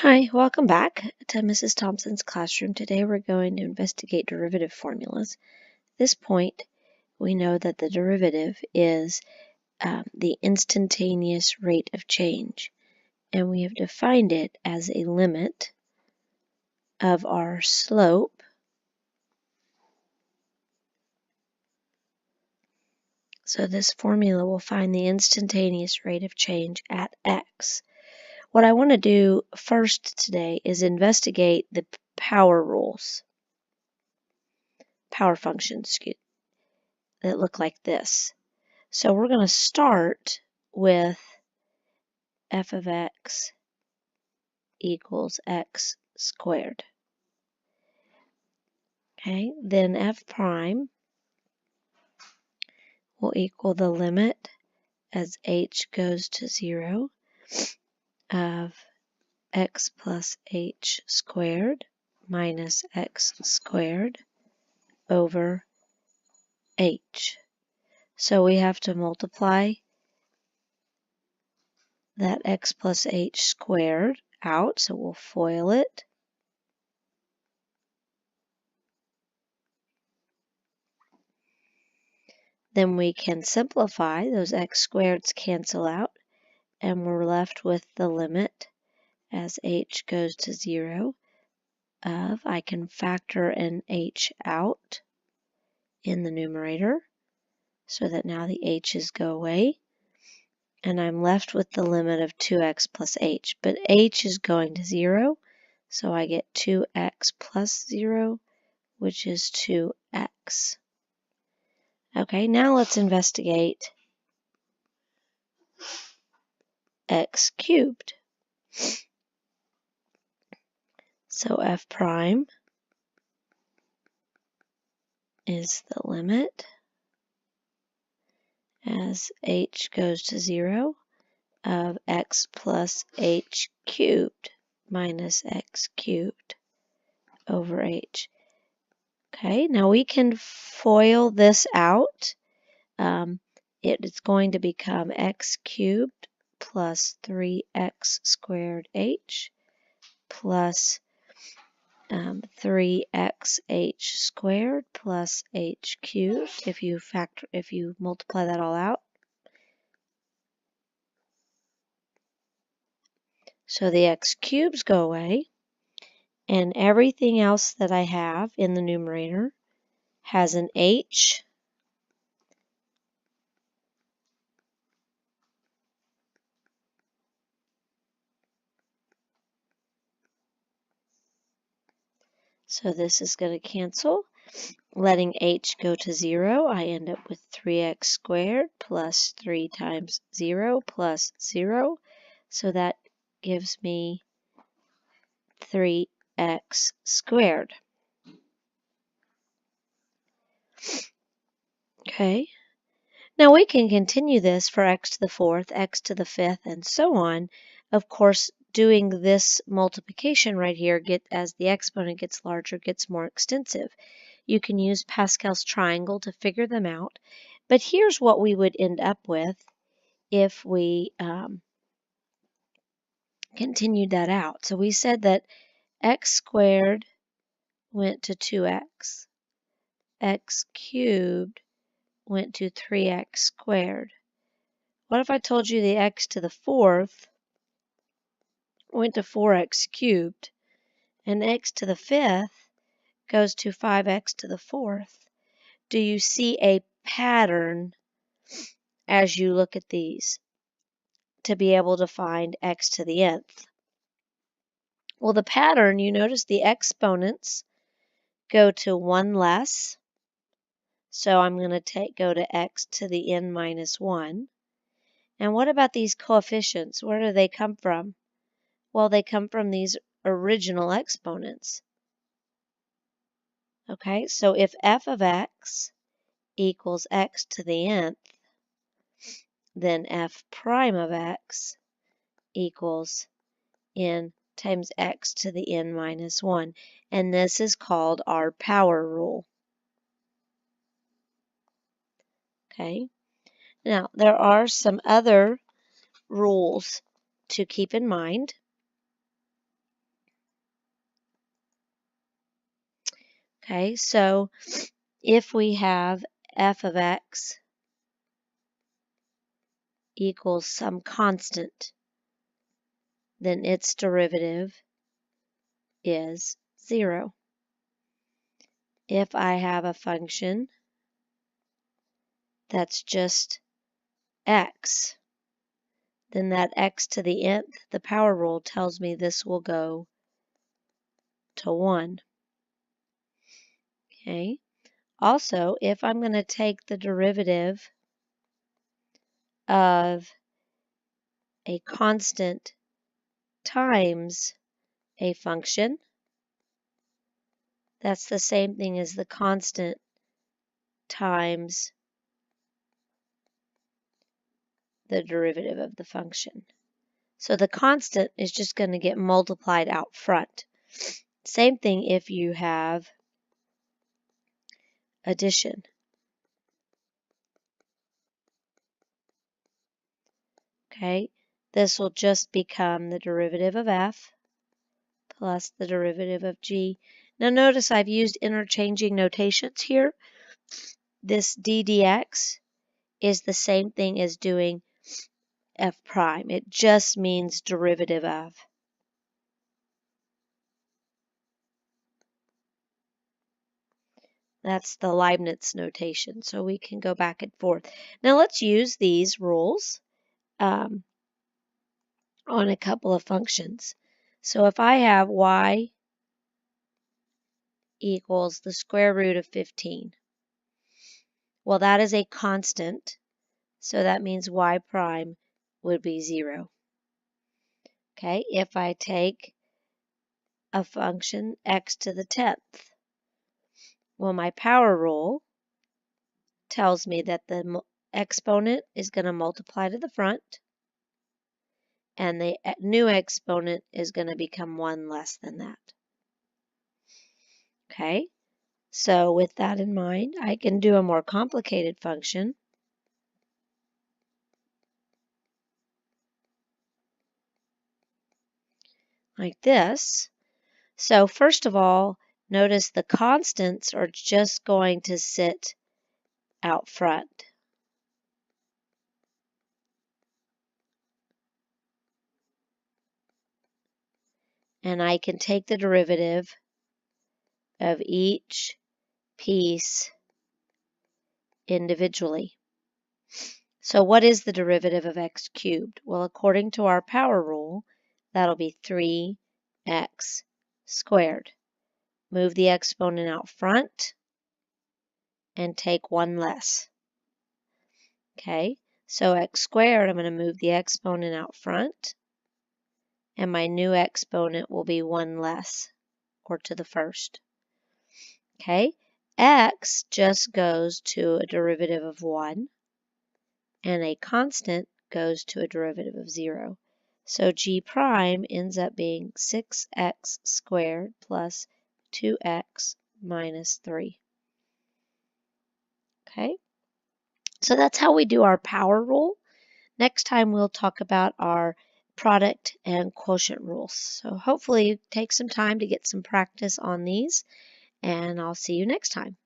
Hi, welcome back to Mrs. Thompson's classroom. Today we're going to investigate derivative formulas. At this point, we know that the derivative is the instantaneous rate of change, and we have defined it as a limit of our slope. So this formula will find the instantaneous rate of change at x. What I want to do first today is investigate the power functions, that look like this. So we're going to start with f of x equals x squared. Okay, then f prime will equal the limit as h goes to 0 of x plus h squared minus x squared over h. So we have to multiply that x plus h squared out, so we'll FOIL it. Then we can simplify, those x squareds cancel out, and we're left with the limit as h goes to 0 of, I can factor an h out in the numerator so that now the h's go away, and I'm left with the limit of 2x plus h, but h is going to 0, so I get 2x plus 0, which is 2x. Okay, now let's investigate x cubed. So f prime is the limit as h goes to 0 of x plus h cubed minus x cubed over h. Okay, now we can FOIL this out. It is going to become x cubed plus 3x squared h plus 3xh squared plus h cubed if you multiply that all out. So the x cubes go away, and everything else that I have in the numerator has an h. So this is going to cancel. Letting h go to 0, I end up with 3x squared plus 3 times 0 plus 0. So that gives me 3x squared. Okay. Now we can continue this for x to the 4th, x to the 5th, and so on. Of course, doing this multiplication right here, as the exponent gets larger, gets more extensive. You can use Pascal's triangle to figure them out. But here's what we would end up with if we continued that out. So we said that x squared went to 2x. X cubed went to 3x squared. What if I told you the x to the 4th went to 4x cubed, and x to the 5th goes to 5x to the 4th? Do you see a pattern as you look at these to be able to find x to the nth? Well, the pattern, you notice the exponents go to 1 less. So I'm going to go to x to the n minus 1. And what about these coefficients? Where do they come from? Well, they come from these original exponents. Okay, so if f of x equals x to the nth, then f prime of x equals n times x to the n minus 1. And this is called our power rule. Okay, now there are some other rules to keep in mind. Okay, so if we have f of x equals some constant, then its derivative is 0. If I have a function that's just x, then that x to the nth, the power rule tells me this will go to 1. Okay. Also, if I'm going to take the derivative of a constant times a function, that's the same thing as the constant times the derivative of the function. So the constant is just going to get multiplied out front. Same thing if you have addition. Okay, this will just become the derivative of f plus the derivative of g. Now notice I've used interchanging notations here. This d dx is the same thing as doing f prime. It just means derivative of. That's the Leibniz notation, so we can go back and forth. Now let's use these rules on a couple of functions. So if I have y equals the square root of 15, well, that is a constant, so that means y prime would be 0. Okay, if I take a function x to the 10th, well, my power rule tells me that the exponent is going to multiply to the front, and the new exponent is going to become 1 less than that. Okay, so with that in mind, I can do a more complicated function. Like this. So first of all, notice the constants are just going to sit out front. And I can take the derivative of each piece individually. So what is the derivative of x cubed? Well, according to our power rule, that'll be 3x squared. Move the exponent out front and take 1 less. Okay, so x squared, I'm going to move the exponent out front, and my new exponent will be 1 less, or to the first. Okay, x just goes to a derivative of 1, and a constant goes to a derivative of 0. So g prime ends up being 6x squared plus 2x minus 3. Okay, so that's how we do our power rule. Next time we'll talk about our product and quotient rules. So hopefully you take some time to get some practice on these, and I'll see you next time.